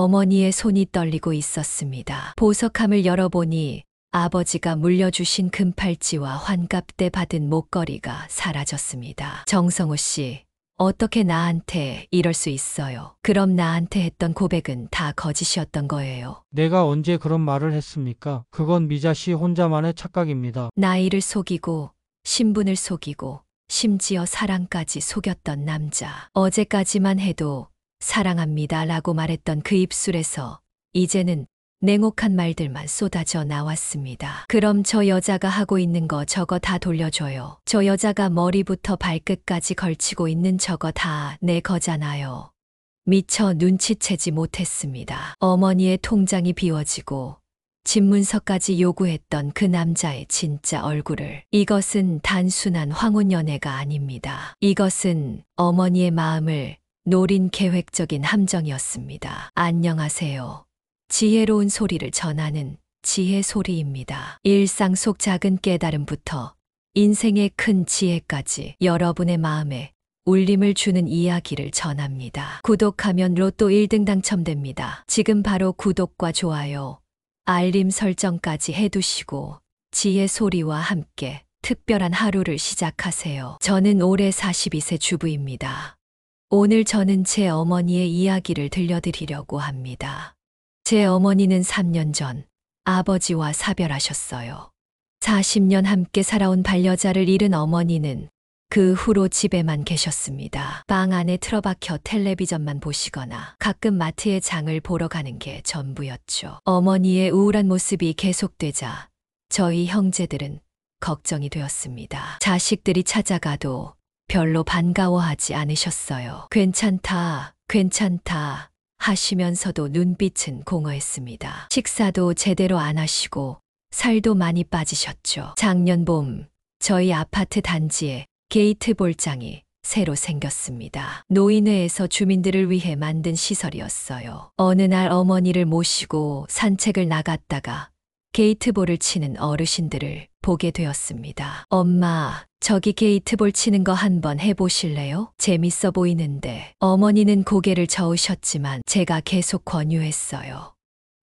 어머니의 손이 떨리고 있었습니다. 보석함을 열어보니 아버지가 물려주신 금팔찌와 환갑 때 받은 목걸이가 사라졌습니다. 정성호 씨, 어떻게 나한테 이럴 수 있어요? 그럼 나한테 했던 고백은 다 거짓이었던 거예요. 내가 언제 그런 말을 했습니까? 그건 미자 씨 혼자만의 착각입니다. 나이를 속이고 신분을 속이고 심지어 사랑까지 속였던 남자. 어제까지만 해도 사랑합니다 라고 말했던 그 입술에서 이제는 냉혹한 말들만 쏟아져 나왔습니다. 그럼 저 여자가 하고 있는 거 저거 다 돌려줘요. 저 여자가 머리부터 발끝까지 걸치고 있는 저거 다 내 거잖아요. 미처 눈치채지 못했습니다. 어머니의 통장이 비워지고 집문서까지 요구했던 그 남자의 진짜 얼굴을. 이것은 단순한 황혼 연애가 아닙니다. 이것은 어머니의 마음을 노린 계획적인 함정이었습니다. 안녕하세요. 지혜로운 소리를 전하는 지혜 소리입니다. 일상 속 작은 깨달음부터 인생의 큰 지혜까지 여러분의 마음에 울림을 주는 이야기를 전합니다. 구독하면 로또 1등 당첨됩니다. 지금 바로 구독과 좋아요, 알림 설정까지 해두시고 지혜 소리와 함께 특별한 하루를 시작하세요. 저는 올해 42세 주부입니다. 오늘 저는 제 어머니의 이야기를 들려드리려고 합니다. 제 어머니는 3년 전 아버지와 사별하셨어요. 40년 함께 살아온 반려자를 잃은 어머니는 그 후로 집에만 계셨습니다. 방 안에 틀어박혀 텔레비전만 보시거나 가끔 마트에 장을 보러 가는 게 전부였죠. 어머니의 우울한 모습이 계속되자 저희 형제들은 걱정이 되었습니다. 자식들이 찾아가도 별로 반가워하지 않으셨어요. 괜찮다, 괜찮다 하시면서도 눈빛은 공허했습니다. 식사도 제대로 안 하시고 살도 많이 빠지셨죠. 작년 봄 저희 아파트 단지에 게이트 볼장이 새로 생겼습니다. 노인회에서 주민들을 위해 만든 시설이었어요. 어느 날 어머니를 모시고 산책을 나갔다가 게이트볼을 치는 어르신들을 보게 되었습니다. 엄마, 저기 게이트볼 치는 거 한번 해보실래요? 재밌어 보이는데. 어머니는 고개를 저으셨지만 제가 계속 권유했어요.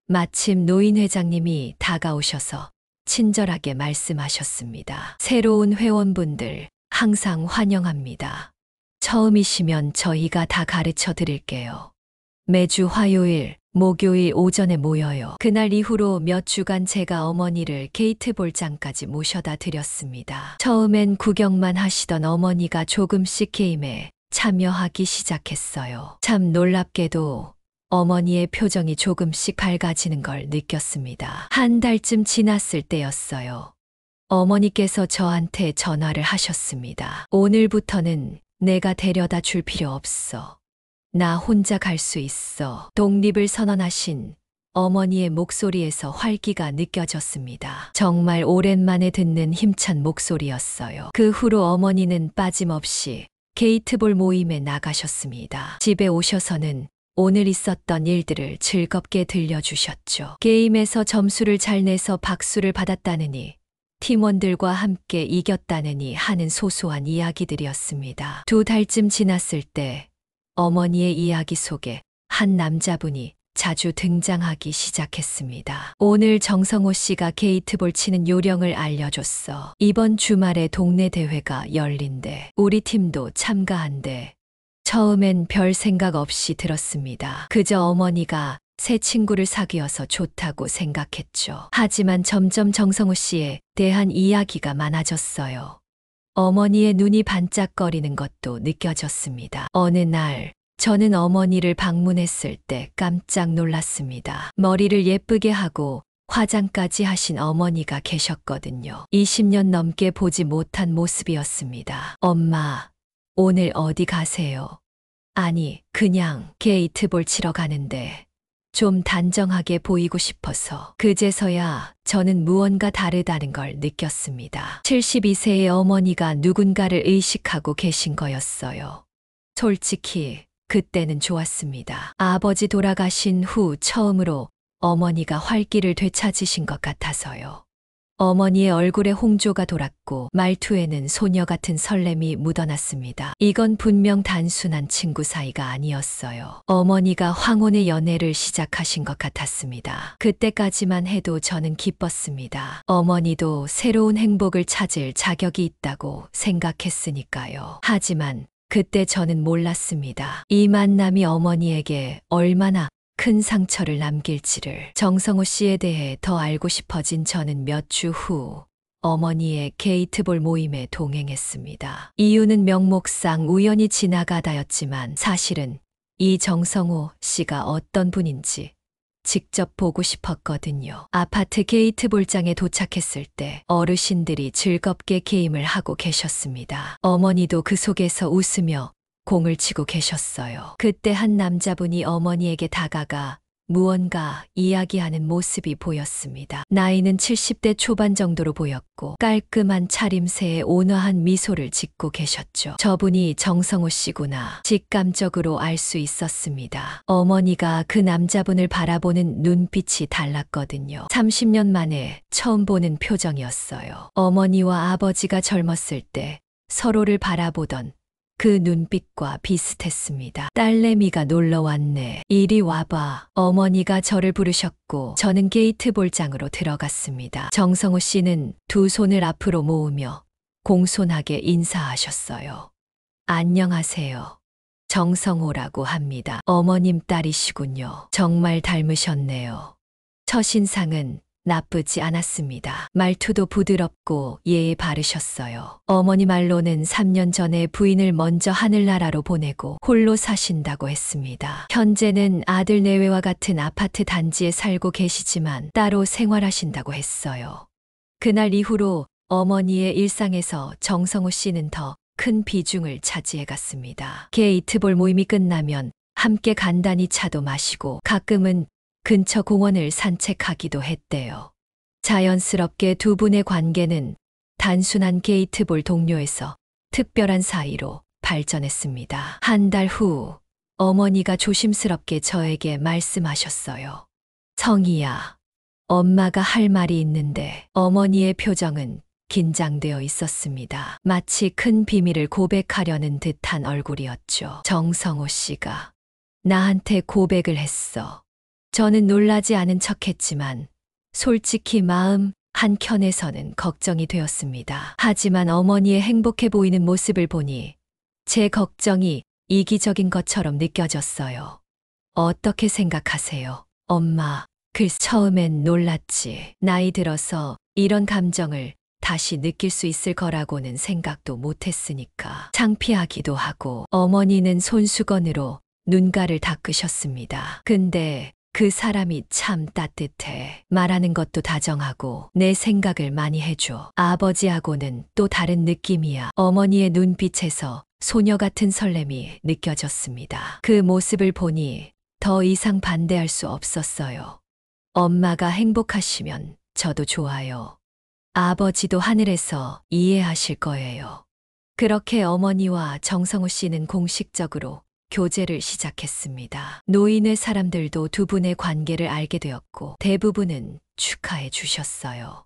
마침 노인 회장님이 다가오셔서 친절하게 말씀하셨습니다. 새로운 회원분들 항상 환영합니다. 처음이시면 저희가 다 가르쳐 드릴게요. 매주 화요일, 목요일 오전에 모여요. 그날 이후로 몇 주간 제가 어머니를 게이트볼장까지 모셔다 드렸습니다. 처음엔 구경만 하시던 어머니가 조금씩 게임에 참여하기 시작했어요. 참 놀랍게도 어머니의 표정이 조금씩 밝아지는 걸 느꼈습니다. 한 달쯤 지났을 때였어요. 어머니께서 저한테 전화를 하셨습니다. 오늘부터는 내가 데려다 줄 필요 없어. 나 혼자 갈 수 있어. 독립을 선언하신 어머니의 목소리에서 활기가 느껴졌습니다. 정말 오랜만에 듣는 힘찬 목소리였어요. 그 후로 어머니는 빠짐없이 게이트볼 모임에 나가셨습니다. 집에 오셔서는 오늘 있었던 일들을 즐겁게 들려주셨죠. 게임에서 점수를 잘 내서 박수를 받았다느니 팀원들과 함께 이겼다느니 하는 소소한 이야기들이었습니다. 2달쯤 지났을 때 어머니의 이야기 속에 한 남자분이 자주 등장하기 시작했습니다. 오늘 정성호 씨가 게이트볼 치는 요령을 알려줬어. 이번 주말에 동네 대회가 열린대. 우리 팀도 참가한대. 처음엔 별 생각 없이 들었습니다. 그저 어머니가 새 친구를 사귀어서 좋다고 생각했죠. 하지만 점점 정성호 씨에 대한 이야기가 많아졌어요. 어머니의 눈이 반짝거리는 것도 느껴졌습니다. 어느 날 저는 어머니를 방문했을 때 깜짝 놀랐습니다. 머리를 예쁘게 하고 화장까지 하신 어머니가 계셨거든요. 20년 넘게 보지 못한 모습이었습니다. 엄마, 오늘 어디 가세요? 아니, 그냥 게이트볼 치러 가는데 좀 단정하게 보이고 싶어서. 그제서야 저는 무언가 다르다는 걸 느꼈습니다. 72세의 어머니가 누군가를 의식하고 계신 거였어요. 솔직히 그때는 좋았습니다. 아버지 돌아가신 후 처음으로 어머니가 활기를 되찾으신 것 같아서요. 어머니의 얼굴에 홍조가 돌았고 말투에는 소녀 같은 설렘이 묻어났습니다. 이건 분명 단순한 친구 사이가 아니었어요. 어머니가 황혼의 연애를 시작하신 것 같았습니다. 그때까지만 해도 저는 기뻤습니다. 어머니도 새로운 행복을 찾을 자격이 있다고 생각했으니까요. 하지만 그때 저는 몰랐습니다. 이 만남이 어머니에게 얼마나 큰 상처를 남길지를. 정성호 씨에 대해 더 알고 싶어진 저는 몇 주 후 어머니의 게이트볼 모임에 동행했습니다. 이유는 명목상 우연히 지나가다였지만 사실은 이 정성호 씨가 어떤 분인지 직접 보고 싶었거든요. 아파트 게이트볼장에 도착했을 때 어르신들이 즐겁게 게임을 하고 계셨습니다. 어머니도 그 속에서 웃으며 공을 치고 계셨어요. 그때 한 남자분이 어머니에게 다가가 무언가 이야기하는 모습이 보였습니다. 나이는 70대 초반 정도로 보였고 깔끔한 차림새에 온화한 미소를 짓고 계셨죠. 저분이 정성호 씨구나. 직감적으로 알 수 있었습니다. 어머니가 그 남자분을 바라보는 눈빛이 달랐거든요. 30년 만에 처음 보는 표정이었어요. 어머니와 아버지가 젊었을 때 서로를 바라보던 그 눈빛과 비슷했습니다. 딸내미가 놀러 왔네. 이리 와봐. 어머니가 저를 부르셨고 저는 게이트볼장으로 들어갔습니다. 정성호 씨는 두 손을 앞으로 모으며 공손하게 인사하셨어요. 안녕하세요. 정성호라고 합니다. 어머님 딸이시군요. 정말 닮으셨네요. 첫인상은 나쁘지 않았습니다. 말투도 부드럽고 예의 바르셨어요. 어머니 말로는 3년 전에 부인을 먼저 하늘나라로 보내고 홀로 사신다고 했습니다. 현재는 아들 내외와 같은 아파트 단지에 살고 계시지만 따로 생활하신다고 했어요. 그날 이후로 어머니의 일상에서 정성호 씨는 더 큰 비중을 차지해 갔습니다. 게이트볼 모임이 끝나면 함께 간단히 차도 마시고 가끔은 근처 공원을 산책하기도 했대요. 자연스럽게 두 분의 관계는 단순한 게이트볼 동료에서 특별한 사이로 발전했습니다. 한 달 후 어머니가 조심스럽게 저에게 말씀하셨어요. 성희야, 엄마가 할 말이 있는데. 어머니의 표정은 긴장되어 있었습니다. 마치 큰 비밀을 고백하려는 듯한 얼굴이었죠. 정성호 씨가 나한테 고백을 했어. 저는 놀라지 않은 척했지만 솔직히 마음 한켠에서는 걱정이 되었습니다. 하지만 어머니의 행복해 보이는 모습을 보니 제 걱정이 이기적인 것처럼 느껴졌어요. 어떻게 생각하세요? 엄마, 처음엔 놀랐지. 나이 들어서 이런 감정을 다시 느낄 수 있을 거라고는 생각도 못했으니까. 창피하기도 하고. 어머니는 손수건으로 눈가를 닦으셨습니다. 근데 그 사람이 참 따뜻해. 말하는 것도 다정하고 내 생각을 많이 해줘. 아버지하고는 또 다른 느낌이야. 어머니의 눈빛에서 소녀 같은 설렘이 느껴졌습니다. 그 모습을 보니 더 이상 반대할 수 없었어요. 엄마가 행복하시면 저도 좋아요. 아버지도 하늘에서 이해하실 거예요. 그렇게 어머니와 정성호 씨는 공식적으로 교제를 시작했습니다. 노인의 사람들도 두 분의 관계를 알게 되었고 대부분은 축하해 주셨어요.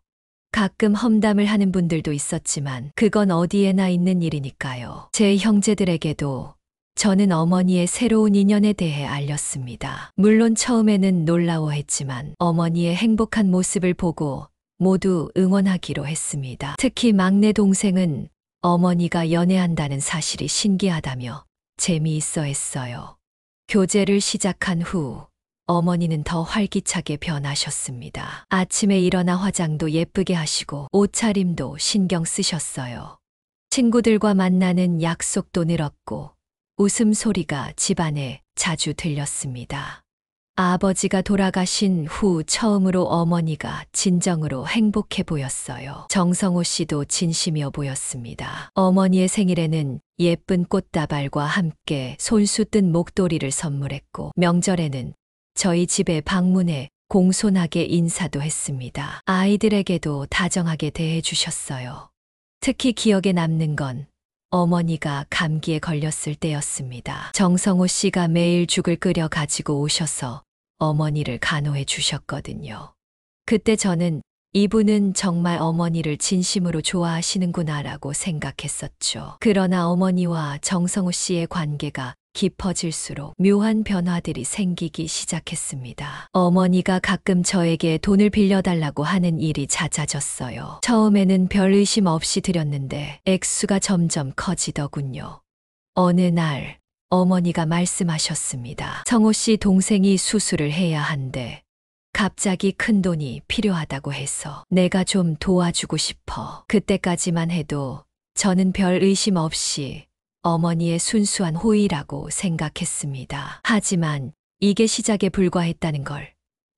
가끔 험담을 하는 분들도 있었지만 그건 어디에나 있는 일이니까요. 제 형제들에게도 저는 어머니의 새로운 인연에 대해 알렸습니다. 물론 처음에는 놀라워했지만 어머니의 행복한 모습을 보고 모두 응원하기로 했습니다. 특히 막내 동생은 어머니가 연애한다는 사실이 신기하다며 재미있어 했어요. 교제를 시작한 후 어머니는 더 활기차게 변하셨습니다. 아침에 일어나 화장도 예쁘게 하시고 옷차림도 신경 쓰셨어요. 친구들과 만나는 약속도 늘었고 웃음소리가 집안에 자주 들렸습니다. 아버지가 돌아가신 후 처음으로 어머니가 진정으로 행복해 보였어요. 정성호 씨도 진심이어 보였습니다. 어머니의 생일에는 예쁜 꽃다발과 함께 손수 뜬 목도리를 선물했고 명절에는 저희 집에 방문해 공손하게 인사도 했습니다. 아이들에게도 다정하게 대해 주셨어요. 특히 기억에 남는 건 어머니가 감기에 걸렸을 때였습니다. 정성호 씨가 매일 죽을 끓여 가지고 오셔서 어머니를 간호해 주셨거든요. 그때 저는 이분은 정말 어머니를 진심으로 좋아하시는구나라고 생각했었죠. 그러나 어머니와 정성호 씨의 관계가 깊어질수록 묘한 변화들이 생기기 시작했습니다. 어머니가 가끔 저에게 돈을 빌려달라고 하는 일이 잦아졌어요. 처음에는 별 의심 없이 드렸는데 액수가 점점 커지더군요. 어느 날 어머니가 말씀하셨습니다. 성호 씨 동생이 수술을 해야 한대. 갑자기 큰 돈이 필요하다고 해서 내가 좀 도와주고 싶어. 그때까지만 해도 저는 별 의심 없이 어머니의 순수한 호의라고 생각했습니다. 하지만 이게 시작에 불과했다는 걸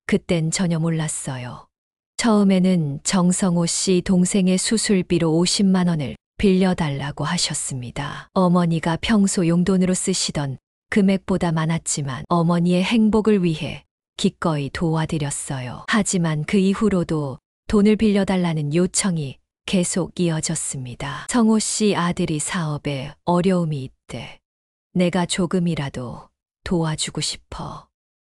그땐 전혀 몰랐어요. 처음에는 정성호 씨 동생의 수술비로 50만 원을 빌려달라고 하셨습니다. 어머니가 평소 용돈으로 쓰시던 금액보다 많았지만 어머니의 행복을 위해 기꺼이 도와드렸어요. 하지만 그 이후로도 돈을 빌려달라는 요청이 계속 이어졌습니다. 성호 씨 아들이 사업에 어려움이 있대. 내가 조금이라도 도와주고 싶어.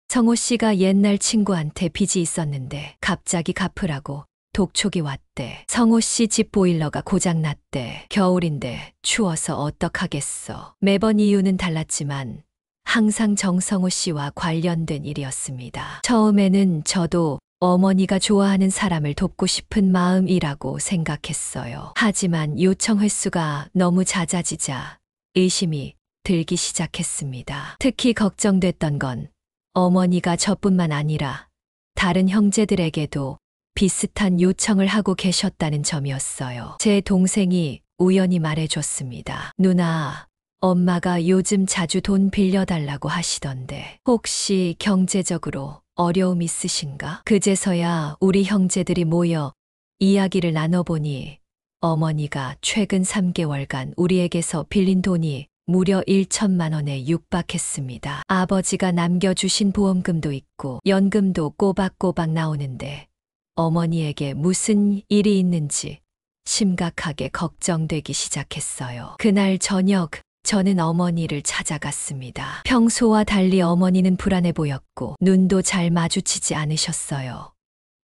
성호 씨가 옛날 친구한테 빚이 있었는데 갑자기 갚으라고 독촉이 왔대. 성호 씨 집 보일러가 고장났대. 겨울인데 추워서 어떡하겠어. 매번 이유는 달랐지만 항상 정성호 씨와 관련된 일이었습니다. 처음에는 저도 어머니가 좋아하는 사람을 돕고 싶은 마음이라고 생각했어요. 하지만 요청 횟수가 너무 잦아지자 의심이 들기 시작했습니다. 특히 걱정됐던 건 어머니가 저뿐만 아니라 다른 형제들에게도 비슷한 요청을 하고 계셨다는 점이었어요. 제 동생이 우연히 말해줬습니다. 누나, 엄마가 요즘 자주 돈 빌려달라고 하시던데 혹시 경제적으로 어려움 있으신가? 그제서야 우리 형제들이 모여 이야기를 나눠보니 어머니가 최근 3개월간 우리에게서 빌린 돈이 무려 1천만 원에 육박했습니다. 아버지가 남겨주신 보험금도 있고 연금도 꼬박꼬박 나오는데 어머니에게 무슨 일이 있는지 심각하게 걱정되기 시작했어요. 그날 저녁 저는 어머니를 찾아갔습니다. 평소와 달리 어머니는 불안해 보였고 눈도 잘 마주치지 않으셨어요.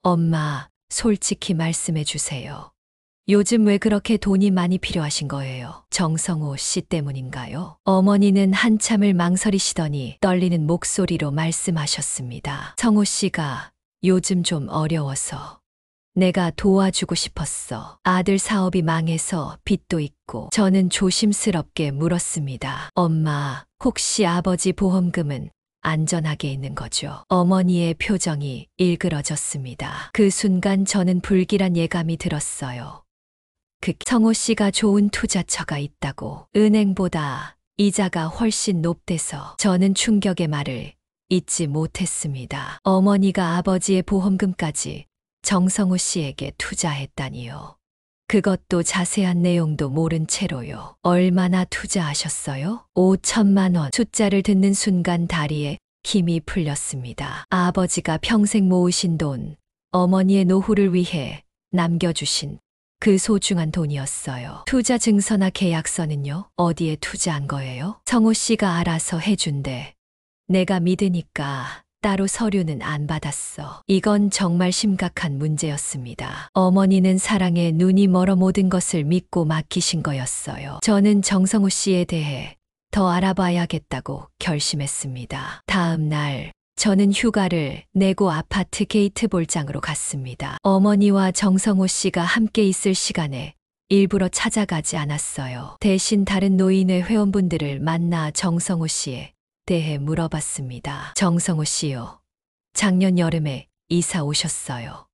엄마, 솔직히 말씀해 주세요. 요즘 왜 그렇게 돈이 많이 필요하신 거예요? 정성호 씨 때문인가요? 어머니는 한참을 망설이시더니 떨리는 목소리로 말씀하셨습니다. 성호 씨가 요즘 좀 어려워서 내가 도와주고 싶었어. 아들 사업이 망해서 빚도 있고. 저는 조심스럽게 물었습니다. 엄마, 혹시 아버지 보험금은 안전하게 있는 거죠? 어머니의 표정이 일그러졌습니다. 그 순간 저는 불길한 예감이 들었어요. 성호 씨가 좋은 투자처가 있다고. 은행보다 이자가 훨씬 높대서. 저는 충격의 말을 잊지 못했습니다. 어머니가 아버지의 보험금까지 정성호 씨에게 투자했다니요. 그것도 자세한 내용도 모른 채로요. 얼마나 투자하셨어요? 5천만 원. 숫자를 듣는 순간 다리에 힘이 풀렸습니다. 아버지가 평생 모으신 돈, 어머니의 노후를 위해 남겨주신 그 소중한 돈이었어요. 투자 증서나 계약서는요? 어디에 투자한 거예요? 성호 씨가 알아서 해준대. 내가 믿으니까 따로 서류는 안 받았어. 이건 정말 심각한 문제였습니다. 어머니는 사랑에 눈이 멀어 모든 것을 믿고 맡기신 거였어요. 저는 정성호 씨에 대해 더 알아봐야겠다고 결심했습니다. 다음 날 저는 휴가를 내고 아파트 게이트 볼장으로 갔습니다. 어머니와 정성호 씨가 함께 있을 시간에 일부러 찾아가지 않았어요. 대신 다른 노인회 회원분들을 만나 정성호 씨의 대해 물어봤습니다. 정성호 씨요. 작년 여름에 이사 오셨어요.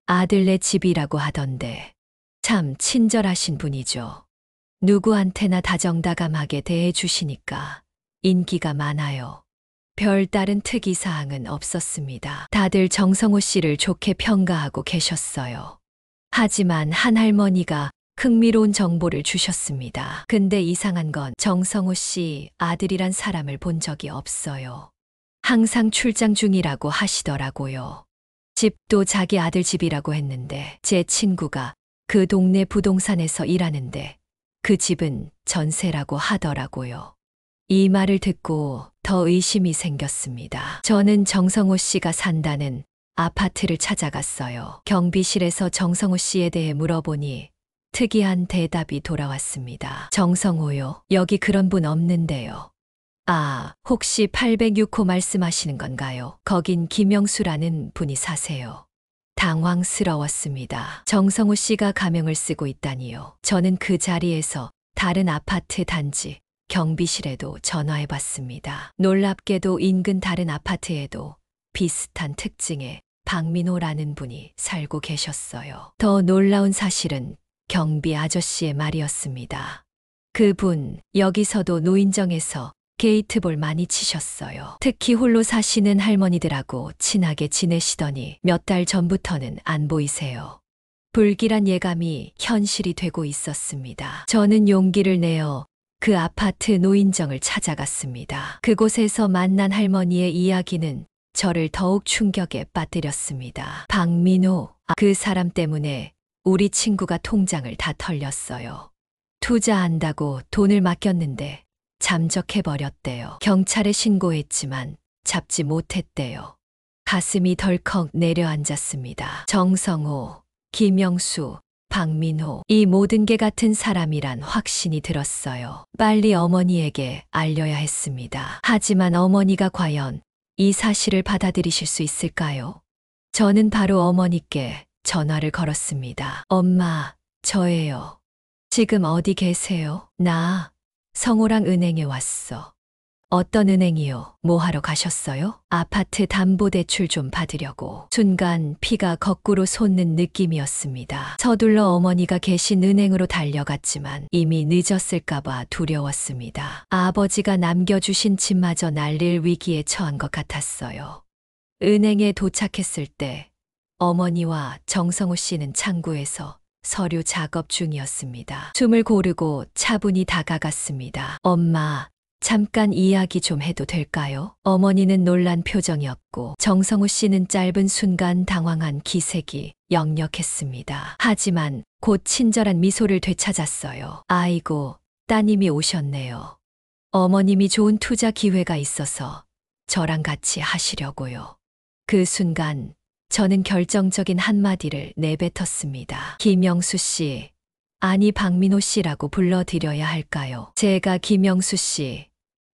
아들네 집이라고 하던데 참 친절하신 분이죠. 누구한테나 다정다감하게 대해 주시니까 인기가 많아요. 별 다른 특이사항은 없었습니다. 다들 정성호 씨를 좋게 평가하고 계셨어요. 하지만 한 할머니가 흥미로운 정보를 주셨습니다. 근데 이상한 건 정성호 씨 아들이란 사람을 본 적이 없어요. 항상 출장 중이라고 하시더라고요. 집도 자기 아들 집이라고 했는데 제 친구가 그 동네 부동산에서 일하는데 그 집은 전세라고 하더라고요. 이 말을 듣고 더 의심이 생겼습니다. 저는 정성호 씨가 산다는 아파트를 찾아갔어요. 경비실에서 정성호 씨에 대해 물어보니 특이한 대답이 돌아왔습니다. 정성호요? 여기 그런 분 없는데요. 아, 혹시 806호 말씀하시는 건가요? 거긴 김영수라는 분이 사세요. 당황스러웠습니다. 정성호 씨가 가명을 쓰고 있다니요. 저는 그 자리에서 다른 아파트 단지 경비실에도 전화해 봤습니다. 놀랍게도 인근 다른 아파트에도 비슷한 특징의 박민호라는 분이 살고 계셨어요. 더 놀라운 사실은 경비 아저씨의 말이었습니다. 그분, 여기서도 노인정에서 게이트볼 많이 치셨어요. 특히 홀로 사시는 할머니들하고 친하게 지내시더니 몇 달 전부터는 안 보이세요. 불길한 예감이 현실이 되고 있었습니다. 저는 용기를 내어 그 아파트 노인정을 찾아갔습니다. 그곳에서 만난 할머니의 이야기는 저를 더욱 충격에 빠뜨렸습니다. 박민호, 그 사람 때문에 우리 친구가 통장을 다 털렸어요. 투자한다고 돈을 맡겼는데 잠적해버렸대요. 경찰에 신고했지만 잡지 못했대요. 가슴이 덜컥 내려앉았습니다. 정성호, 김영수, 박민호, 이 모든 게 같은 사람이란 확신이 들었어요. 빨리 어머니에게 알려야 했습니다. 하지만 어머니가 과연 이 사실을 받아들이실 수 있을까요? 저는 바로 어머니께 전화를 걸었습니다. 엄마, 저예요. 지금 어디 계세요? 나 성호랑 은행에 왔어. 어떤 은행이요? 뭐 하러 가셨어요? 아파트 담보대출 좀 받으려고. 순간 피가 거꾸로 솟는 느낌이었습니다. 서둘러 어머니가 계신 은행으로 달려갔지만 이미 늦었을까봐 두려웠습니다. 아버지가 남겨주신 집마저 날릴 위기에 처한 것 같았어요. 은행에 도착했을 때 어머니와 정성호 씨는 창구에서 서류 작업 중이었습니다. 숨을 고르고 차분히 다가갔습니다. 엄마, 잠깐 이야기 좀 해도 될까요? 어머니는 놀란 표정이었고 정성호 씨는 짧은 순간 당황한 기색이 역력했습니다. 하지만 곧 친절한 미소를 되찾았어요. 아이고, 따님이 오셨네요. 어머님이 좋은 투자 기회가 있어서 저랑 같이 하시려고요. 그 순간 저는 결정적인 한마디를 내뱉었습니다. 김영수 씨, 아니 박민호 씨라고 불러드려야 할까요? 제가 김영수 씨,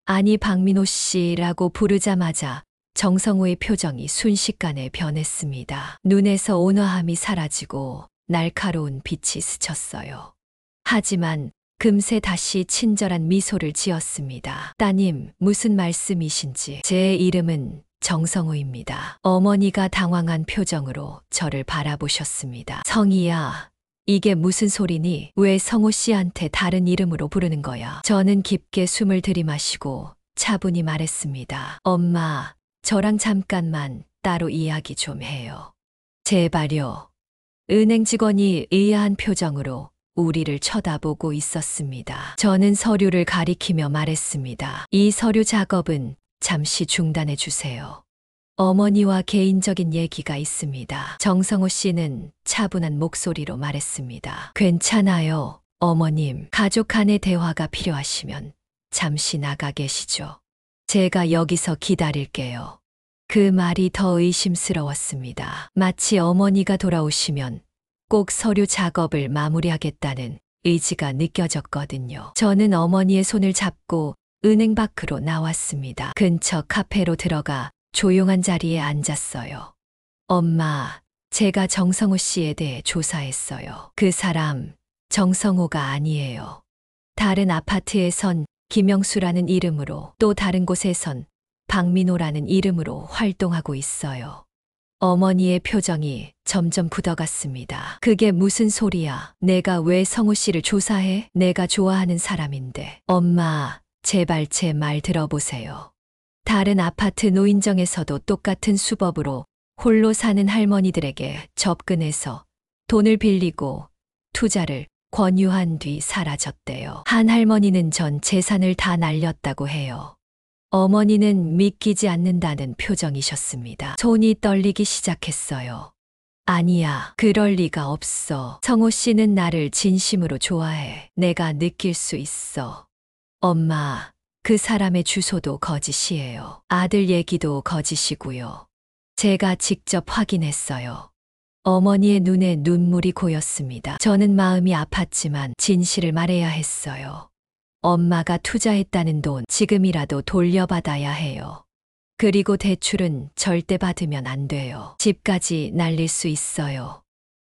아니 박민호 씨라고 부르자마자 정성호의 표정이 순식간에 변했습니다. 눈에서 온화함이 사라지고 날카로운 빛이 스쳤어요. 하지만 금세 다시 친절한 미소를 지었습니다. 따님, 무슨 말씀이신지. 제 이름은 정성호입니다. 어머니가 당황한 표정으로 저를 바라보셨습니다. 성희야, 이게 무슨 소리니? 왜 성호 씨한테 다른 이름으로 부르는 거야? 저는 깊게 숨을 들이마시고 차분히 말했습니다. 엄마, 저랑 잠깐만 따로 이야기 좀 해요. 제발요. 은행 직원이 의아한 표정으로 우리를 쳐다보고 있었습니다. 저는 서류를 가리키며 말했습니다. 이 서류 작업은 잠시 중단해 주세요. 어머니와 개인적인 얘기가 있습니다. 정성호 씨는 차분한 목소리로 말했습니다. 괜찮아요, 어머님. 가족 간의 대화가 필요하시면 잠시 나가 계시죠. 제가 여기서 기다릴게요. 그 말이 더 의심스러웠습니다. 마치 어머니가 돌아오시면 꼭 서류 작업을 마무리하겠다는 의지가 느껴졌거든요. 저는 어머니의 손을 잡고 은행 밖으로 나왔습니다. 근처 카페로 들어가 조용한 자리에 앉았어요. 엄마, 제가 정성호 씨에 대해 조사했어요. 그 사람 정성호가 아니에요. 다른 아파트에선 김영수라는 이름으로, 또 다른 곳에선 박민호라는 이름으로 활동하고 있어요. 어머니의 표정이 점점 굳어갔습니다. 그게 무슨 소리야? 내가 왜 성호 씨를 조사해? 내가 좋아하는 사람인데. 엄마, 제발 제 말 들어보세요. 다른 아파트 노인정에서도 똑같은 수법으로 홀로 사는 할머니들에게 접근해서 돈을 빌리고 투자를 권유한 뒤 사라졌대요. 한 할머니는 전 재산을 다 날렸다고 해요. 어머니는 믿기지 않는다는 표정이셨습니다. 손이 떨리기 시작했어요. 아니야, 그럴 리가 없어. 성호 씨는 나를 진심으로 좋아해. 내가 느낄 수 있어. 엄마, 그 사람의 주소도 거짓이에요. 아들 얘기도 거짓이고요. 제가 직접 확인했어요. 어머니의 눈에 눈물이 고였습니다. 저는 마음이 아팠지만 진실을 말해야 했어요. 엄마가 투자했다는 돈 지금이라도 돌려받아야 해요. 그리고 대출은 절대 받으면 안 돼요. 집까지 날릴 수 있어요.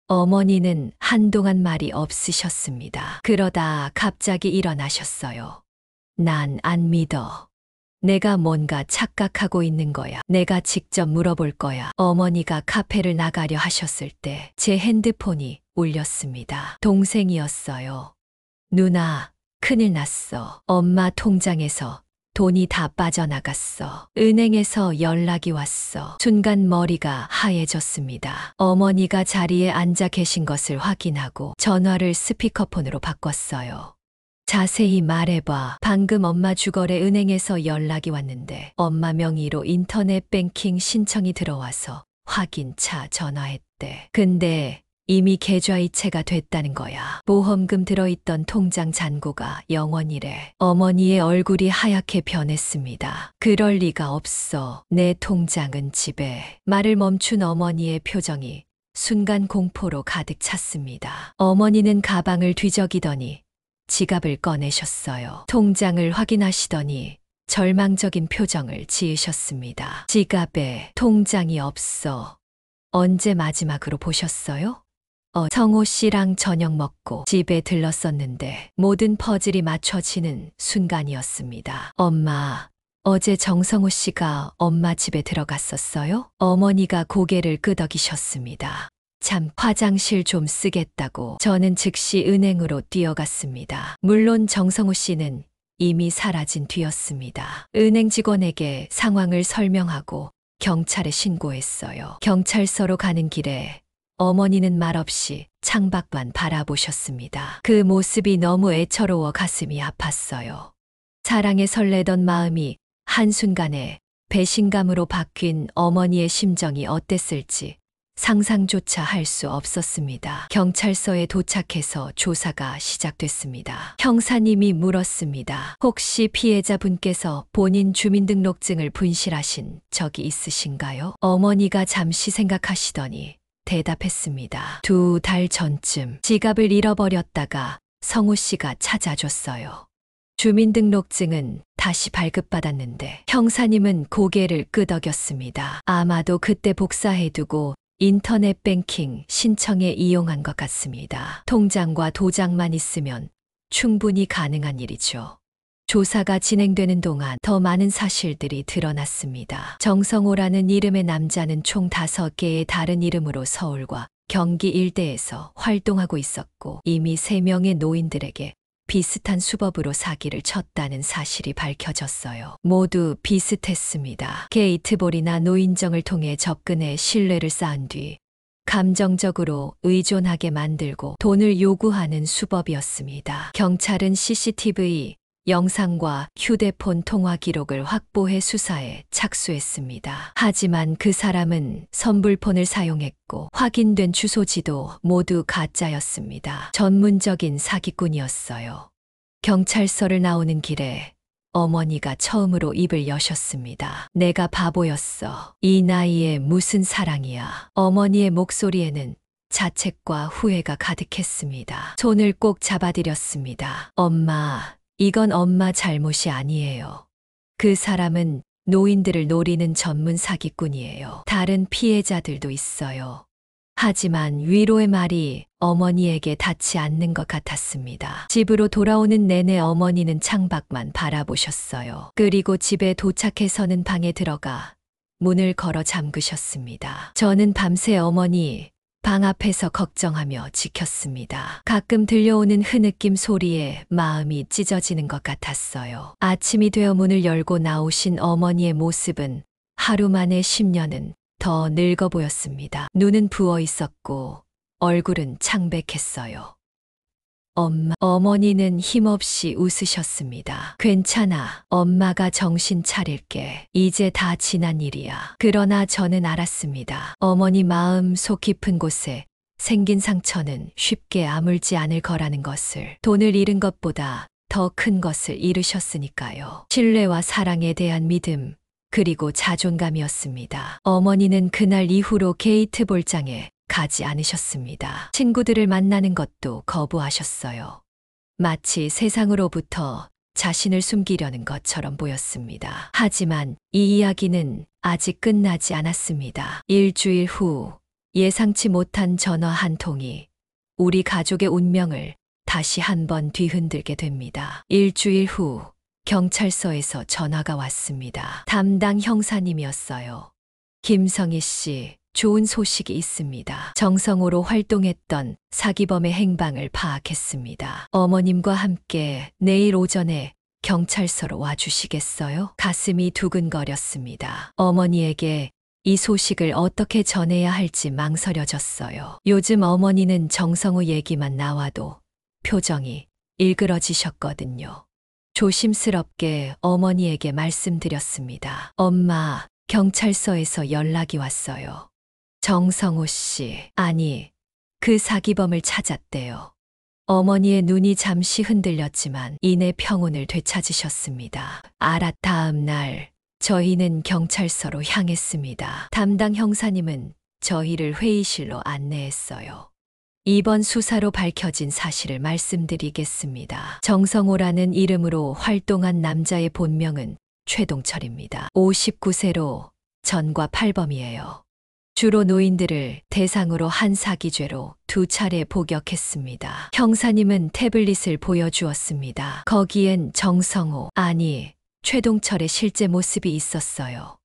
어머니는 한동안 말이 없으셨습니다. 그러다 갑자기 일어나셨어요. 난 안 믿어. 내가 뭔가 착각하고 있는 거야. 내가 직접 물어볼 거야. 어머니가 카페를 나가려 하셨을 때 제 핸드폰이 울렸습니다. 동생이었어요. 누나, 큰일 났어. 엄마 통장에서 돈이 다 빠져나갔어. 은행에서 연락이 왔어. 순간 머리가 하얘졌습니다. 어머니가 자리에 앉아 계신 것을 확인하고 전화를 스피커폰으로 바꿨어요. 자세히 말해봐. 방금 엄마 주거래 은행에서 연락이 왔는데 엄마 명의로 인터넷 뱅킹 신청이 들어와서 확인차 전화했대. 근데 이미 계좌이체가 됐다는 거야. 보험금 들어있던 통장 잔고가 0원이래. 어머니의 얼굴이 하얗게 변했습니다. 그럴 리가 없어. 내 통장은 집에. 말을 멈춘 어머니의 표정이 순간 공포로 가득 찼습니다. 어머니는 가방을 뒤적이더니 지갑을 꺼내셨어요. 통장을 확인하시더니 절망적인 표정을 지으셨습니다. 지갑에 통장이 없어. 언제 마지막으로 보셨어요? 성호 씨랑 저녁 먹고 집에 들렀었는데 모든 퍼즐이 맞춰지는 순간이었습니다. 엄마, 어제 정성호 씨가 엄마 집에 들어갔었어요? 어머니가 고개를 끄덕이셨습니다. 참, 화장실 좀 쓰겠다고 저는 즉시 은행으로 뛰어갔습니다. 물론 정성호 씨는 이미 사라진 뒤였습니다. 은행 직원에게 상황을 설명하고 경찰에 신고했어요. 경찰서로 가는 길에 어머니는 말없이 창밖만 바라보셨습니다. 그 모습이 너무 애처로워 가슴이 아팠어요. 사랑에 설레던 마음이 한순간에 배신감으로 바뀐 어머니의 심정이 어땠을지 상상조차 할 수 없었습니다. 경찰서에 도착해서 조사가 시작됐습니다. 형사님이 물었습니다. 혹시 피해자분께서 본인 주민등록증을 분실하신 적이 있으신가요? 어머니가 잠시 생각하시더니 대답했습니다. 2달 전쯤 지갑을 잃어버렸다가 성우 씨가 찾아줬어요. 주민등록증은 다시 발급받았는데 형사님은 고개를 끄덕였습니다. 아마도 그때 복사해두고 인터넷 뱅킹 신청에 이용한 것 같습니다. 통장과 도장만 있으면 충분히 가능한 일이죠. 조사가 진행되는 동안 더 많은 사실들이 드러났습니다. 정성호라는 이름의 남자는 총 5개의 다른 이름으로 서울과 경기 일대에서 활동하고 있었고 이미 3명의 노인들에게 비슷한 수법으로 사기를 쳤다는 사실이 밝혀졌어요. 모두 비슷했습니다. 게이트볼이나 노인정을 통해 접근해 신뢰를 쌓은 뒤 감정적으로 의존하게 만들고 돈을 요구하는 수법이었습니다. 경찰은 CCTV 영상과 휴대폰 통화 기록을 확보해 수사에 착수했습니다. 하지만 그 사람은 선불폰을 사용했고 확인된 주소지도 모두 가짜였습니다. 전문적인 사기꾼이었어요. 경찰서를 나오는 길에 어머니가 처음으로 입을 여셨습니다. 내가 바보였어. 이 나이에 무슨 사랑이야. 어머니의 목소리에는 자책과 후회가 가득했습니다. 손을 꼭 잡아드렸습니다. 엄마, 이건 엄마 잘못이 아니에요. 그 사람은 노인들을 노리는 전문 사기꾼이에요. 다른 피해자들도 있어요. 하지만 위로의 말이 어머니에게 닿지 않는 것 같았습니다. 집으로 돌아오는 내내 어머니는 창밖만 바라보셨어요. 그리고 집에 도착해서는 방에 들어가 문을 걸어 잠그셨습니다. 저는 밤새 어머니 방 앞에서 걱정하며 지켰습니다. 가끔 들려오는 흐느낌 소리에 마음이 찢어지는 것 같았어요. 아침이 되어 문을 열고 나오신 어머니의 모습은 하루 만에 10년은 더 늙어 보였습니다. 눈은 부어 있었고 얼굴은 창백했어요. 어머니는 힘없이 웃으셨습니다. 괜찮아. 엄마가 정신 차릴게. 이제 다 지난 일이야. 그러나 저는 알았습니다. 어머니 마음 속 깊은 곳에 생긴 상처는 쉽게 아물지 않을 거라는 것을. 돈을 잃은 것보다 더 큰 것을 잃으셨으니까요. 신뢰와 사랑에 대한 믿음, 그리고 자존감이었습니다. 어머니는 그날 이후로 게이트 볼장에 가지 않으셨습니다. 친구들을 만나는 것도 거부하셨어요. 마치 세상으로부터 자신을 숨기려는 것처럼 보였습니다. 하지만 이 이야기는 아직 끝나지 않았습니다. 일주일 후 예상치 못한 전화 한 통이 우리 가족의 운명을 다시 한번 뒤흔들게 됩니다. 일주일 후 경찰서에서 전화가 왔습니다. 담당 형사님이었어요. 김성희 씨, 좋은 소식이 있습니다. 정성호로 활동했던 사기범의 행방을 파악했습니다. 어머님과 함께 내일 오전에 경찰서로 와주시겠어요? 가슴이 두근거렸습니다. 어머니에게 이 소식을 어떻게 전해야 할지 망설여졌어요. 요즘 어머니는 정성호 얘기만 나와도 표정이 일그러지셨거든요. 조심스럽게 어머니에게 말씀드렸습니다. 엄마, 경찰서에서 연락이 왔어요. 정성호 씨, 아니, 그 사기범을 찾았대요. 어머니의 눈이 잠시 흔들렸지만 이내 평온을 되찾으셨습니다. 다음 날 저희는 경찰서로 향했습니다. 담당 형사님은 저희를 회의실로 안내했어요. 이번 수사로 밝혀진 사실을 말씀드리겠습니다. 정성호라는 이름으로 활동한 남자의 본명은 최동철입니다. 59세로 전과 팔범이에요. 주로 노인들을 대상으로 한 사기죄로 2차례 복역했습니다. 형사님은 태블릿을 보여주었습니다. 거기엔 정성호, 아니, 최동철의 실제 모습이 있었어요.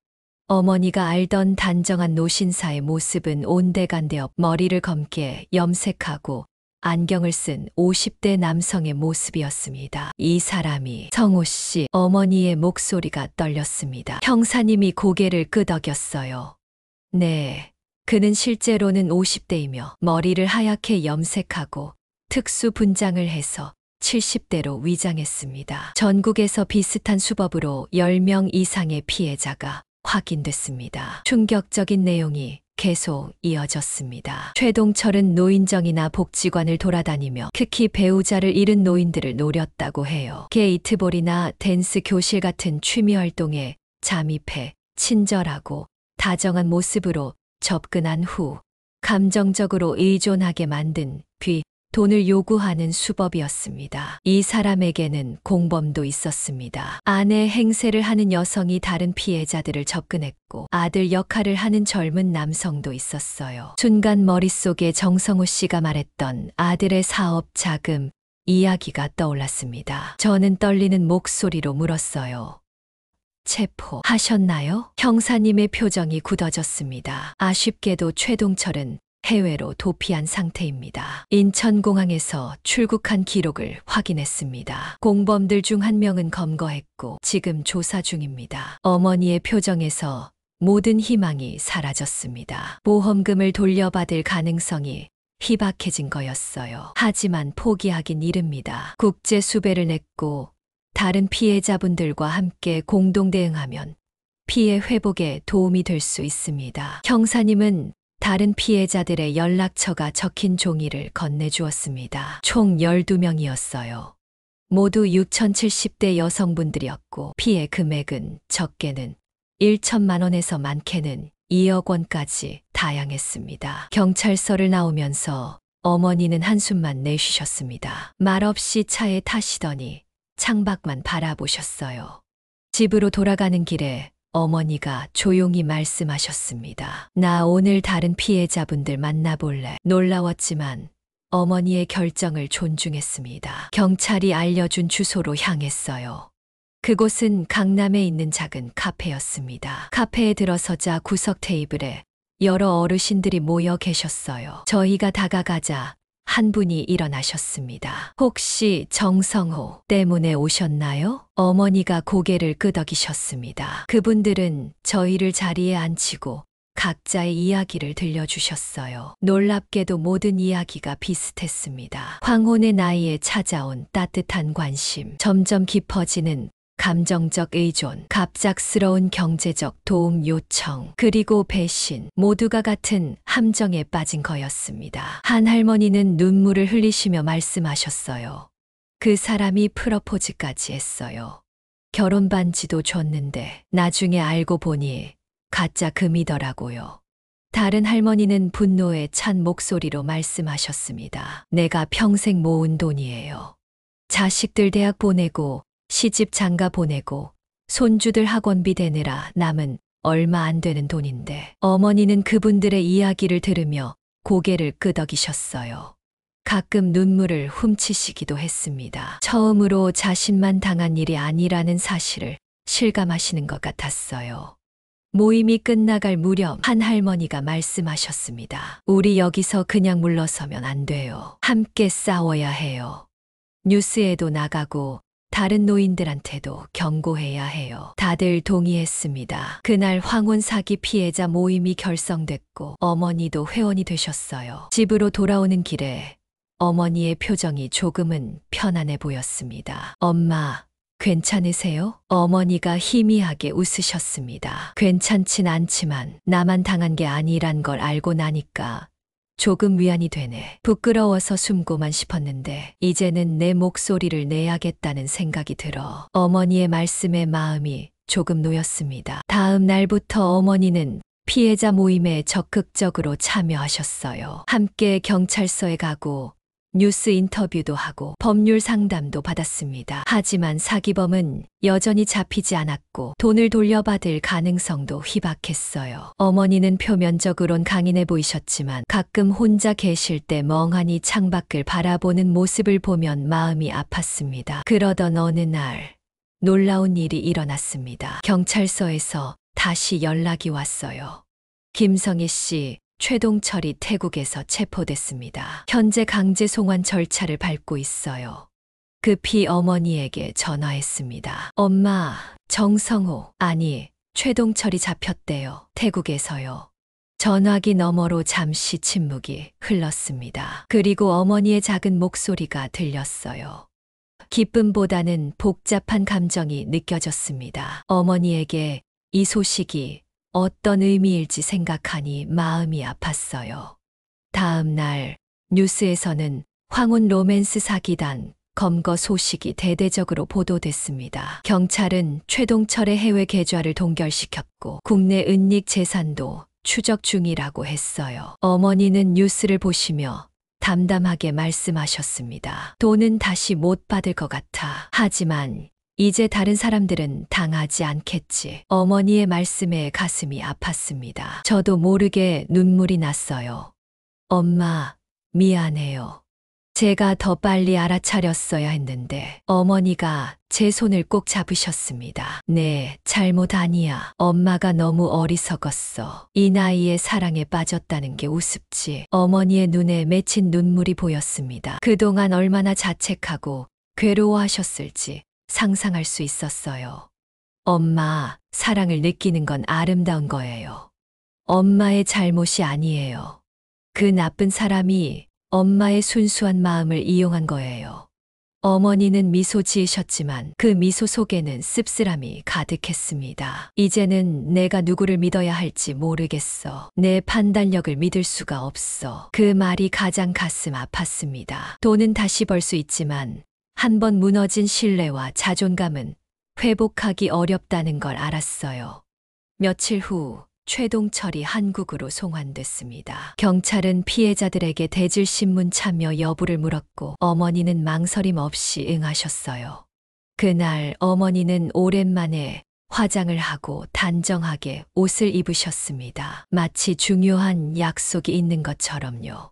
어머니가 알던 단정한 노신사의 모습은 온데간데 머리를 검게 염색하고 안경을 쓴 50대 남성의 모습이었습니다. 이 사람이 성호 씨, 어머니의 목소리가 떨렸습니다. 형사님이 고개를 끄덕였어요. 네, 그는 실제로는 50대이며 머리를 하얗게 염색하고 특수 분장을 해서 70대로 위장했습니다. 전국에서 비슷한 수법으로 10명 이상의 피해자가 확인됐습니다. 충격적인 내용이 계속 이어졌습니다. 최동철은 노인정이나 복지관을 돌아다니며 특히 배우자를 잃은 노인들을 노렸다고 해요. 게이트볼이나 댄스 교실 같은 취미 활동에 잠입해 친절하고 다정한 모습으로 접근한 후 감정적으로 의존하게 만든 뒤 돈을 요구하는 수법이었습니다. 이 사람에게는 공범도 있었습니다. 아내 행세를 하는 여성이 다른 피해자들을 접근했고 아들 역할을 하는 젊은 남성도 있었어요. 순간 머릿속에 정성호 씨가 말했던 아들의 사업 자금 이야기가 떠올랐습니다. 저는 떨리는 목소리로 물었어요. 체포하셨나요? 형사님의 표정이 굳어졌습니다. 아쉽게도 최동철은 해외로 도피한 상태입니다. 인천공항에서 출국한 기록을 확인했습니다. 공범들 중 한 명은 검거했고 지금 조사 중입니다. 어머니의 표정에서 모든 희망이 사라졌습니다. 보험금을 돌려받을 가능성이 희박해진 거였어요. 하지만 포기하긴 이릅니다. 국제 수배를 냈고 다른 피해자분들과 함께 공동 대응하면 피해 회복에 도움이 될 수 있습니다. 형사님은 다른 피해자들의 연락처가 적힌 종이를 건네주었습니다. 총 12명이었어요. 모두 6,070대 여성분들이었고 피해 금액은 적게는 1천만 원에서 많게는 2억 원까지 다양했습니다. 경찰서를 나오면서 어머니는 한숨만 내쉬셨습니다. 말없이 차에 타시더니 창밖만 바라보셨어요. 집으로 돌아가는 길에 어머니가 조용히 말씀하셨습니다. 나 오늘 다른 피해자분들 만나볼래. 놀라웠지만 어머니의 결정을 존중했습니다. 경찰이 알려준 주소로 향했어요. 그곳은 강남에 있는 작은 카페였습니다. 카페에 들어서자 구석 테이블에 여러 어르신들이 모여 계셨어요. 저희가 다가가자 한 분이 일어나셨습니다. 혹시 정성호 때문에 오셨나요? 어머니가 고개를 끄덕이셨습니다. 그분들은 저희를 자리에 앉히고 각자의 이야기를 들려주셨어요. 놀랍게도 모든 이야기가 비슷했습니다. 황혼의 나이에 찾아온 따뜻한 관심, 점점 깊어지는 감정적 의존, 갑작스러운 경제적 도움 요청, 그리고 배신, 모두가 같은 함정에 빠진 거였습니다. 한 할머니는 눈물을 흘리시며 말씀하셨어요. 그 사람이 프러포즈까지 했어요. 결혼 반지도 줬는데 나중에 알고 보니 가짜 금이더라고요. 다른 할머니는 분노에 찬 목소리로 말씀하셨습니다. 내가 평생 모은 돈이에요. 자식들 대학 보내고 시집 장가 보내고 손주들 학원비 대느라 남은 얼마 안 되는 돈인데 어머니는 그분들의 이야기를 들으며 고개를 끄덕이셨어요. 가끔 눈물을 훔치시기도 했습니다. 처음으로 자신만 당한 일이 아니라는 사실을 실감하시는 것 같았어요. 모임이 끝나갈 무렵 한 할머니가 말씀하셨습니다. 우리 여기서 그냥 물러서면 안 돼요. 함께 싸워야 해요. 뉴스에도 나가고 다른 노인들한테도 경고해야 해요. 다들 동의했습니다. 그날 황혼 사기 피해자 모임이 결성됐고 어머니도 회원이 되셨어요. 집으로 돌아오는 길에 어머니의 표정이 조금은 편안해 보였습니다. 엄마, 괜찮으세요? 어머니가 희미하게 웃으셨습니다. 괜찮진 않지만 나만 당한 게 아니란 걸 알고 나니까 조금 위안이 되네. 부끄러워서 숨고만 싶었는데 이제는 내 목소리를 내야겠다는 생각이 들어 어머니의 말씀에 마음이 조금 놓였습니다. 다음 날부터 어머니는 피해자 모임에 적극적으로 참여하셨어요. 함께 경찰서에 가고 뉴스 인터뷰도 하고 법률 상담도 받았습니다. 하지만 사기범은 여전히 잡히지 않았고 돈을 돌려받을 가능성도 희박했어요. 어머니는 표면적으론 강인해 보이셨지만 가끔 혼자 계실 때 멍하니 창밖을 바라보는 모습을 보면 마음이 아팠습니다. 그러던 어느 날 놀라운 일이 일어났습니다. 경찰서에서 다시 연락이 왔어요. 김성희 씨, 최동철이 태국에서 체포됐습니다. 현재 강제 송환 절차를 밟고 있어요. 급히 어머니에게 전화했습니다. 엄마, 정성호, 아니, 최동철이 잡혔대요. 태국에서요. 전화기 너머로 잠시 침묵이 흘렀습니다. 그리고 어머니의 작은 목소리가 들렸어요. 기쁨보다는 복잡한 감정이 느껴졌습니다. 어머니에게 이 소식이 어떤 의미일지 생각하니 마음이 아팠어요. 다음 날 뉴스에서는 황혼 로맨스 사기단 검거 소식이 대대적으로 보도됐습니다. 경찰은 최동철의 해외 계좌를 동결시켰고 국내 은닉 재산도 추적 중이라고 했어요. 어머니는 뉴스를 보시며 담담하게 말씀하셨습니다. 돈은 다시 못 받을 것 같아. 하지만 이제 다른 사람들은 당하지 않겠지. 어머니의 말씀에 가슴이 아팠습니다. 저도 모르게 눈물이 났어요. 엄마, 미안해요. 제가 더 빨리 알아차렸어야 했는데 어머니가 제 손을 꼭 잡으셨습니다. 네, 잘못 아니야. 엄마가 너무 어리석었어. 이 나이에 사랑에 빠졌다는 게 우습지. 어머니의 눈에 맺힌 눈물이 보였습니다. 그동안 얼마나 자책하고 괴로워하셨을지 상상할 수 있었어요. 엄마, 사랑을 느끼는 건 아름다운 거예요. 엄마의 잘못이 아니에요. 그 나쁜 사람이 엄마의 순수한 마음을 이용한 거예요. 어머니는 미소 지으셨지만 그 미소 속에는 씁쓸함이 가득했습니다. 이제는 내가 누구를 믿어야 할지 모르겠어. 내 판단력을 믿을 수가 없어. 그 말이 가장 가슴 아팠습니다. 돈은 다시 벌 수 있지만 한번 무너진 신뢰와 자존감은 회복하기 어렵다는 걸 알았어요. 며칠 후 최동철이 한국으로 송환됐습니다. 경찰은 피해자들에게 대질신문 참여 여부를 물었고 어머니는 망설임 없이 응하셨어요. 그날 어머니는 오랜만에 화장을 하고 단정하게 옷을 입으셨습니다. 마치 중요한 약속이 있는 것처럼요.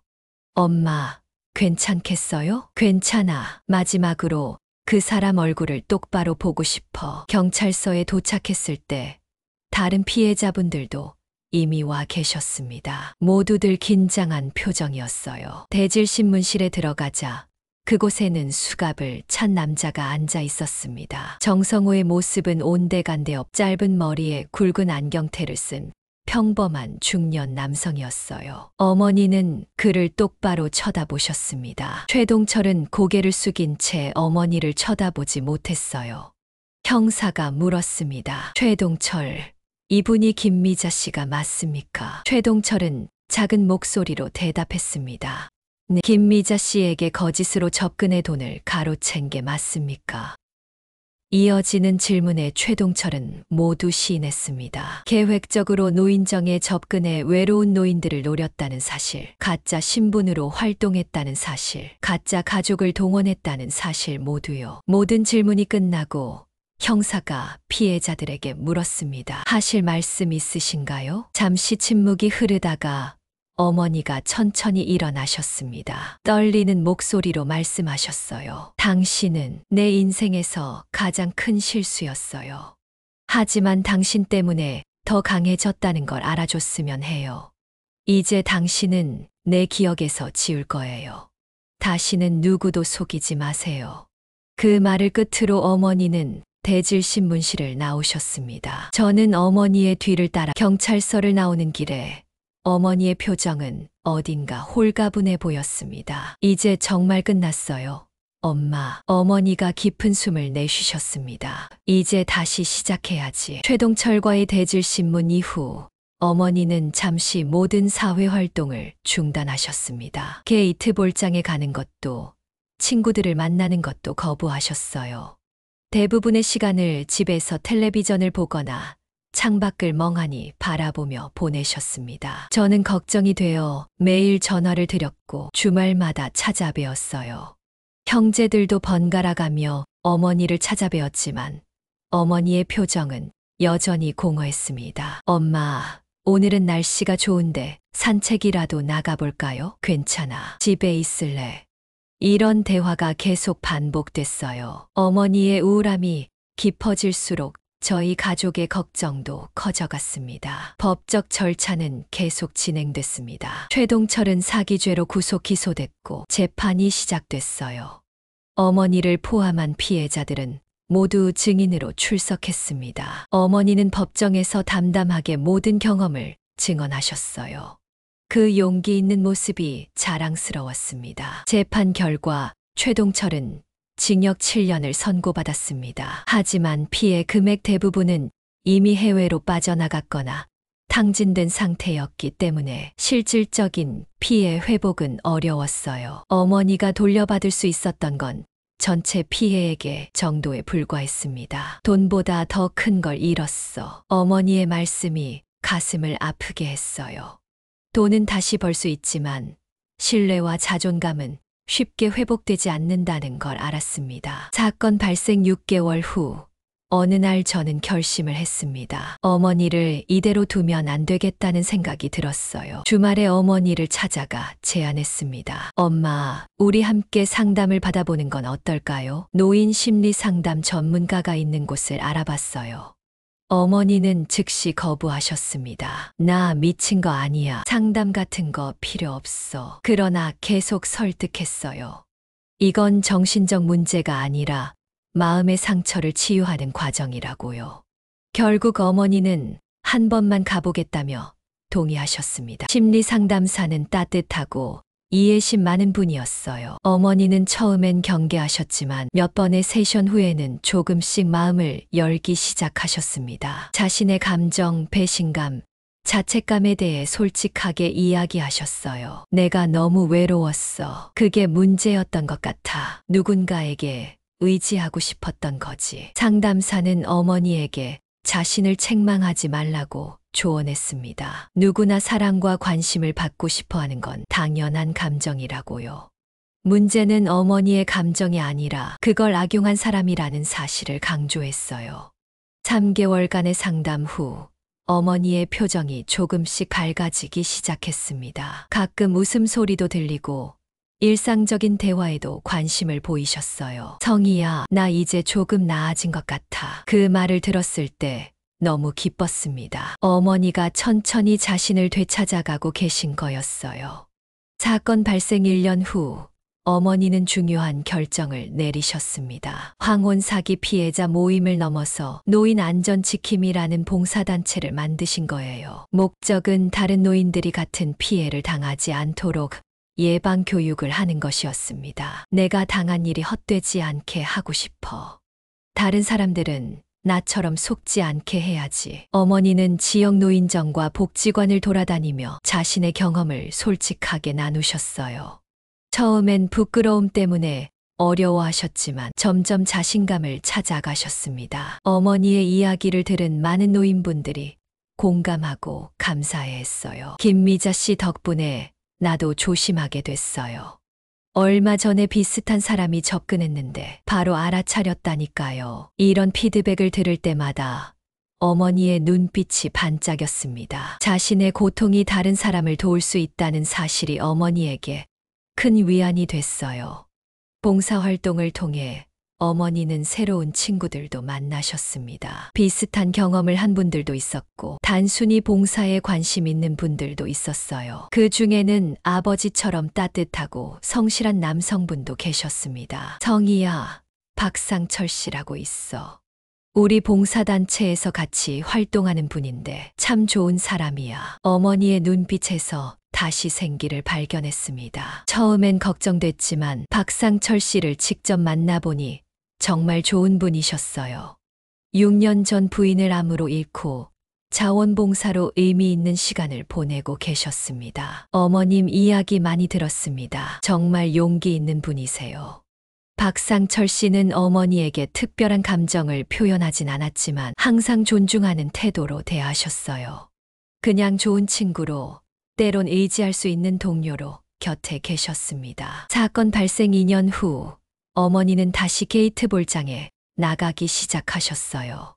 엄마, 괜찮겠어요? 괜찮아. 마지막으로 그 사람 얼굴을 똑바로 보고 싶어. 경찰서에 도착했을 때 다른 피해자분들도 이미 와 계셨습니다. 모두들 긴장한 표정이었어요. 대질신문실에 들어가자 그곳에는 수갑을 찬 남자가 앉아 있었습니다. 정성호의 모습은 온데간데없 짧은 머리에 굵은 안경테를 쓴 평범한 중년 남성이었어요. 어머니는 그를 똑바로 쳐다보셨습니다. 최동철은 고개를 숙인 채 어머니를 쳐다보지 못했어요. 형사가 물었습니다. 최동철, 이분이 김미자 씨가 맞습니까? 최동철은 작은 목소리로 대답했습니다. 네, 김미자 씨에게 거짓으로 접근해 돈을 가로챈 게 맞습니까? 이어지는 질문에 최동철은 모두 시인했습니다. 계획적으로 노인정에 접근해 외로운 노인들을 노렸다는 사실, 가짜 신분으로 활동했다는 사실, 가짜 가족을 동원했다는 사실 모두요. 모든 질문이 끝나고 형사가 피해자들에게 물었습니다. 하실 말씀 있으신가요? 잠시 침묵이 흐르다가 어머니가 천천히 일어나셨습니다. 떨리는 목소리로 말씀하셨어요. 당신은 내 인생에서 가장 큰 실수였어요. 하지만 당신 때문에 더 강해졌다는 걸 알아줬으면 해요. 이제 당신은 내 기억에서 지울 거예요. 다시는 누구도 속이지 마세요. 그 말을 끝으로 어머니는 대질신문실을 나오셨습니다. 저는 어머니의 뒤를 따라 경찰서를 나오는 길에 어머니의 표정은 어딘가 홀가분해 보였습니다. 이제 정말 끝났어요. 엄마, 어머니가 깊은 숨을 내쉬셨습니다. 이제 다시 시작해야지. 최동철과의 대질신문 이후 어머니는 잠시 모든 사회 활동을 중단하셨습니다. 게이트볼장에 가는 것도 친구들을 만나는 것도 거부하셨어요. 대부분의 시간을 집에서 텔레비전을 보거나 창밖을 멍하니 바라보며 보내셨습니다. 저는 걱정이 되어 매일 전화를 드렸고 주말마다 찾아뵈었어요. 형제들도 번갈아 가며 어머니를 찾아뵈었지만 어머니의 표정은 여전히 공허했습니다. 엄마, 오늘은 날씨가 좋은데 산책이라도 나가볼까요? 괜찮아. 집에 있을래. 이런 대화가 계속 반복됐어요. 어머니의 우울함이 깊어질수록 저희 가족의 걱정도 커져갔습니다. 법적 절차는 계속 진행됐습니다. 최동철은 사기죄로 구속 기소됐고 재판이 시작됐어요. 어머니를 포함한 피해자들은 모두 증인으로 출석했습니다. 어머니는 법정에서 담담하게 모든 경험을 증언하셨어요. 그 용기 있는 모습이 자랑스러웠습니다. 재판 결과 최동철은 징역 7년을 선고받았습니다. 하지만 피해 금액 대부분은 이미 해외로 빠져나갔거나 탕진된 상태였기 때문에 실질적인 피해 회복은 어려웠어요. 어머니가 돌려받을 수 있었던 건 전체 피해액의 정도에 불과했습니다. 돈보다 더 큰 걸 잃었어. 어머니의 말씀이 가슴을 아프게 했어요. 돈은 다시 벌 수 있지만 신뢰와 자존감은 쉽게 회복되지 않는다는 걸 알았습니다. 사건 발생 6개월 후 어느 날 저는 결심을 했습니다. 어머니를 이대로 두면 안 되겠다는 생각이 들었어요. 주말에 어머니를 찾아가 제안했습니다. 엄마, 우리 함께 상담을 받아보는 건 어떨까요? 노인 심리 상담 전문가가 있는 곳을 알아봤어요. 어머니는 즉시 거부하셨습니다. 나 미친 거 아니야. 상담 같은 거 필요 없어. 그러나 계속 설득했어요. 이건 정신적 문제가 아니라 마음의 상처를 치유하는 과정이라고요. 결국 어머니는 한 번만 가보겠다며 동의하셨습니다. 심리 상담사는 따뜻하고 이해심 많은 분이었어요. 어머니는 처음엔 경계하셨지만 몇 번의 세션 후에는 조금씩 마음을 열기 시작하셨습니다. 자신의 감정, 배신감, 자책감에 대해 솔직하게 이야기하셨어요. 내가 너무 외로웠어. 그게 문제였던 것 같아. 누군가에게 의지하고 싶었던 거지. 상담사는 어머니에게 자신을 책망하지 말라고 조언했습니다. 누구나 사랑과 관심을 받고 싶어 하는 건 당연한 감정이라고요. 문제는 어머니의 감정이 아니라 그걸 악용한 사람이라는 사실을 강조했어요. 3개월간의 상담 후 어머니의 표정이 조금씩 밝아지기 시작했습니다. 가끔 웃음소리도 들리고 일상적인 대화에도 관심을 보이셨어요. 성희야, 나 이제 조금 나아진 것 같아. 그 말을 들었을 때 너무 기뻤습니다. 어머니가 천천히 자신을 되찾아가고 계신 거였어요. 사건 발생 1년 후 어머니는 중요한 결정을 내리셨습니다. 황혼 사기 피해자 모임을 넘어서 노인 안전 지킴이라는 봉사단체를 만드신 거예요. 목적은 다른 노인들이 같은 피해를 당하지 않도록 예방 교육을 하는 것이었습니다. 내가 당한 일이 헛되지 않게 하고 싶어. 다른 사람들은 나처럼 속지 않게 해야지. 어머니는 지역 노인정과 복지관을 돌아다니며 자신의 경험을 솔직하게 나누셨어요. 처음엔 부끄러움 때문에 어려워하셨지만 점점 자신감을 찾아가셨습니다. 어머니의 이야기를 들은 많은 노인분들이 공감하고 감사해했어요. 김미자 씨 덕분에 나도 조심하게 됐어요. 얼마 전에 비슷한 사람이 접근했는데 바로 알아차렸다니까요. 이런 피드백을 들을 때마다 어머니의 눈빛이 반짝였습니다. 자신의 고통이 다른 사람을 도울 수 있다는 사실이 어머니에게 큰 위안이 됐어요. 봉사활동을 통해 어머니는 새로운 친구들도 만나셨습니다. 비슷한 경험을 한 분들도 있었고, 단순히 봉사에 관심 있는 분들도 있었어요. 그 중에는 아버지처럼 따뜻하고 성실한 남성분도 계셨습니다. 성희야, 박상철 씨라고 있어. 우리 봉사단체에서 같이 활동하는 분인데 참 좋은 사람이야. 어머니의 눈빛에서 다시 생기를 발견했습니다. 처음엔 걱정됐지만 박상철 씨를 직접 만나보니 정말 좋은 분이셨어요. 6년 전 부인을 암으로 잃고 자원봉사로 의미 있는 시간을 보내고 계셨습니다. 어머님 이야기 많이 들었습니다. 정말 용기 있는 분이세요. 박상철 씨는 어머니에게 특별한 감정을 표현하진 않았지만 항상 존중하는 태도로 대하셨어요. 그냥 좋은 친구로, 때론 의지할 수 있는 동료로 곁에 계셨습니다. 사건 발생 2년 후 어머니는 다시 게이트 볼장에 나가기 시작하셨어요.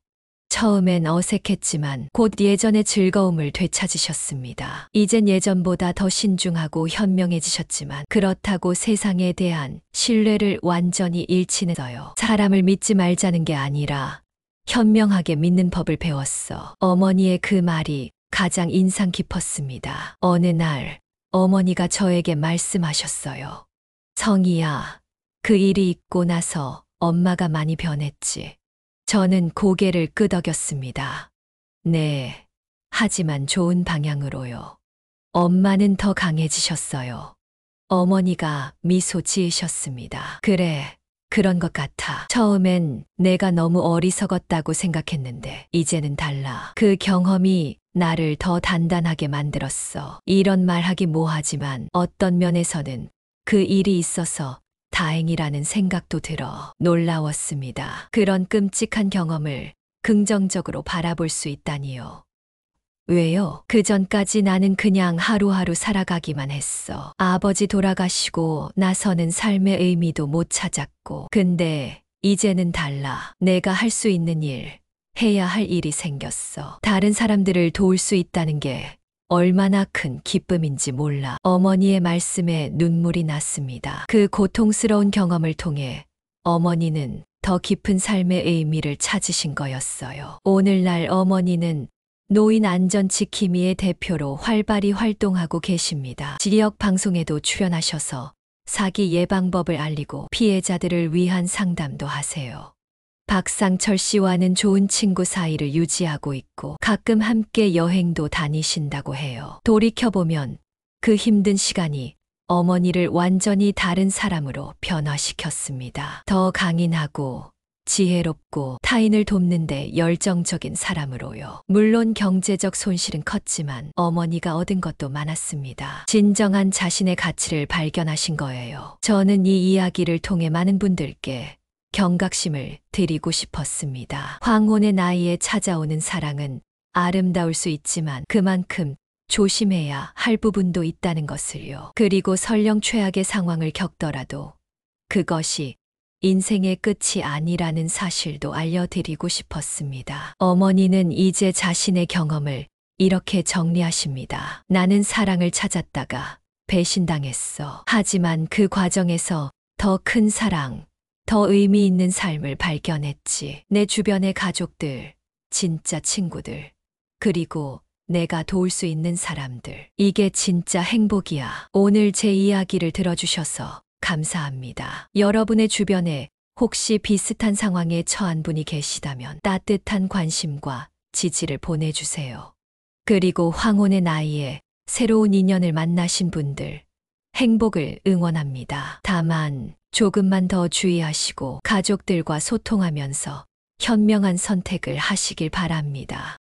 처음엔 어색했지만 곧 예전의 즐거움을 되찾으셨습니다. 이젠 예전보다 더 신중하고 현명해지셨지만 그렇다고 세상에 대한 신뢰를 완전히 잃지는 않았어요. 사람을 믿지 말자는 게 아니라 현명하게 믿는 법을 배웠어. 어머니의 그 말이 가장 인상 깊었습니다. 어느 날 어머니가 저에게 말씀하셨어요. 성희야, 그 일이 있고 나서 엄마가 많이 변했지. 저는 고개를 끄덕였습니다. 네, 하지만 좋은 방향으로요. 엄마는 더 강해지셨어요. 어머니가 미소 지으셨습니다. 그래, 그런 것 같아. 처음엔 내가 너무 어리석었다고 생각했는데 이제는 달라. 그 경험이 나를 더 단단하게 만들었어. 이런 말하기 뭐하지만 어떤 면에서는 그 일이 있어서 다행이라는 생각도 들어 놀라웠습니다. 그런 끔찍한 경험을 긍정적으로 바라볼 수 있다니요. 왜요? 그 전까지 나는 그냥 하루하루 살아가기만 했어. 아버지 돌아가시고 나서는 삶의 의미도 못 찾았고. 근데 이제는 달라. 내가 할 수 있는 일, 해야 할 일이 생겼어. 다른 사람들을 도울 수 있다는 게 얼마나 큰 기쁨인지 몰라. 어머니의 말씀에 눈물이 났습니다. 그 고통스러운 경험을 통해 어머니는 더 깊은 삶의 의미를 찾으신 거였어요. 오늘날 어머니는 노인 안전지킴이의 대표로 활발히 활동하고 계십니다. 지역 방송에도 출연하셔서 사기 예방법을 알리고 피해자들을 위한 상담도 하세요. 박상철 씨와는 좋은 친구 사이를 유지하고 있고 가끔 함께 여행도 다니신다고 해요. 돌이켜보면 그 힘든 시간이 어머니를 완전히 다른 사람으로 변화시켰습니다. 더 강인하고 지혜롭고 타인을 돕는데 열정적인 사람으로요. 물론 경제적 손실은 컸지만 어머니가 얻은 것도 많았습니다. 진정한 자신의 가치를 발견하신 거예요. 저는 이 이야기를 통해 많은 분들께 경각심을 드리고 싶었습니다. 황혼의 나이에 찾아오는 사랑은 아름다울 수 있지만 그만큼 조심해야 할 부분도 있다는 것을요. 그리고 설령 최악의 상황을 겪더라도 그것이 인생의 끝이 아니라는 사실도 알려드리고 싶었습니다. 어머니는 이제 자신의 경험을 이렇게 정리하십니다. 나는 사랑을 찾았다가 배신당했어. 하지만 그 과정에서 더 큰 사랑, 더 의미 있는 삶을 발견했지. 내 주변의 가족들, 진짜 친구들, 그리고 내가 도울 수 있는 사람들. 이게 진짜 행복이야. 오늘 제 이야기를 들어주셔서 감사합니다. 여러분의 주변에 혹시 비슷한 상황에 처한 분이 계시다면 따뜻한 관심과 지지를 보내주세요. 그리고 황혼의 나이에 새로운 인연을 만나신 분들, 행복을 응원합니다. 다만 조금만 더 주의하시고 가족들과 소통하면서 현명한 선택을 하시길 바랍니다.